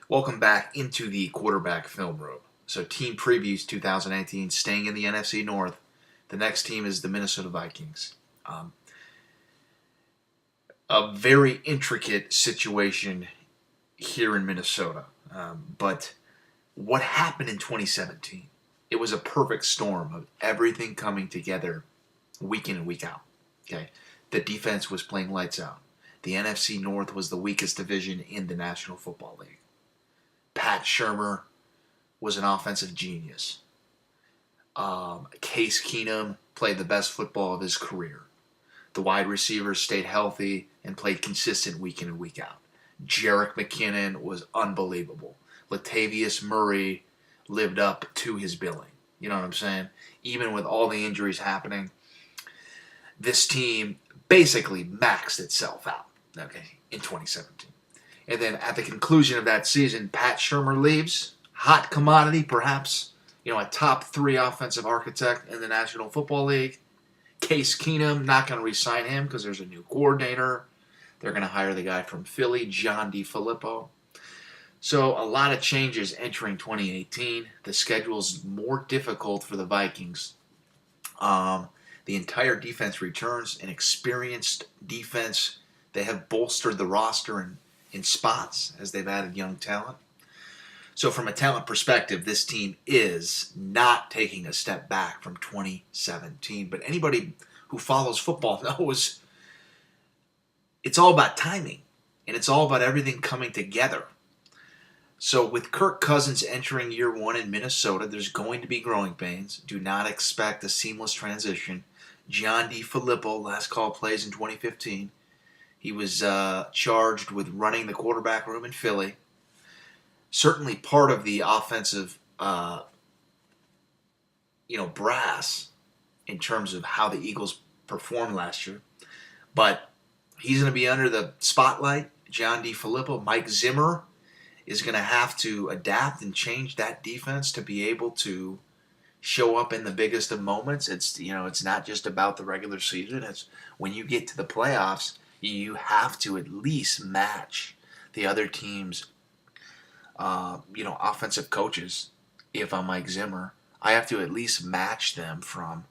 Welcome back into the quarterback film room. So team previews 2018, staying in the NFC North. The next team is the Minnesota Vikings. A very intricate situation here in Minnesota. But what happened in 2017? It was a perfect storm of everything coming together week in and week out. Okay, the defense was playing lights out. The NFC North was the weakest division in the National Football League. Pat Shurmur was an offensive genius. Case Keenum played the best football of his career. The wide receivers stayed healthy and played consistent week in and week out. Jerick McKinnon was unbelievable. Latavius Murray lived up to his billing. You know what I'm saying? Even with all the injuries happening, this team basically maxed itself out, okay, in 2017. And then at the conclusion of that season, Pat Shurmur leaves. Hot commodity, perhaps, a top 3 offensive architect in the National Football League. Case Keenum, not going to re-sign him because there's a new coordinator. They're going to hire the guy from Philly, John DeFilippo. So a lot of changes entering 2018. The schedule's more difficult for the Vikings. The entire defense returns, an experienced defense. They have bolstered the roster in spots as they've added young talent. So from a talent perspective, this team is not taking a step back from 2017. But anybody who follows football knows it's all about timing, and it's all about everything coming together. So with Kirk Cousins entering year 1 in Minnesota, there's going to be growing pains. Do not expect a seamless transition. John DeFilippo, last call plays in 2015. He was charged with running the quarterback room in Philly. Certainly part of the offensive, brass in terms of how the Eagles performed last year. But he's going to be under the spotlight. John DeFilippo, Mike Zimmer is going to have to adapt and change that defense to be able to show up in the biggest of moments. It's not just about the regular season. It's when you get to the playoffs, you have to at least match the other team's, offensive coaches. If I'm Mike Zimmer, I have to at least match them from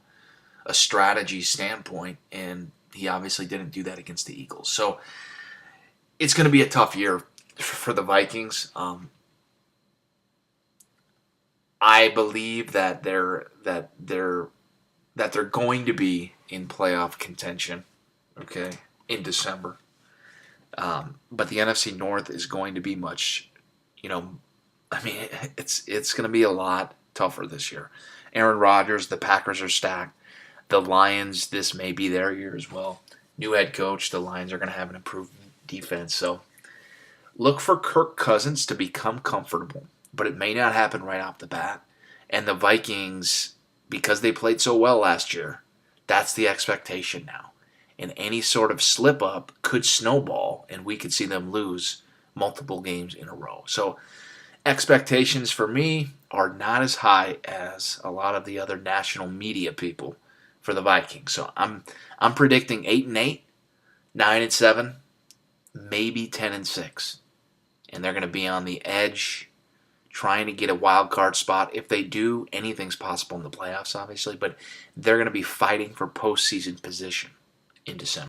a strategy standpoint, and he obviously didn't do that against the Eagles. So it's going to be a tough year for the Vikings. I believe that they're going to be in playoff contention, okay, in December. But the NFC North is going to be much, it's going to be a lot tougher this year. Aaron Rodgers, the Packers are stacked. The Lions, this may be their year as well. New head coach, the Lions are going to have an improved defense. So look for Kirk Cousins to become comfortable, but it may not happen right off the bat. And the Vikings, because they played so well last year, that's the expectation now. And any sort of slip-up could snowball, and we could see them lose multiple games in a row. So expectations for me are not as high as a lot of the other national media people for the Vikings. So I'm predicting 8-8, 9-7, maybe 10-6. And they're going to be on the edge trying to get a wild card spot. If they do, anything's possible in the playoffs, obviously, but they're going to be fighting for postseason position in December.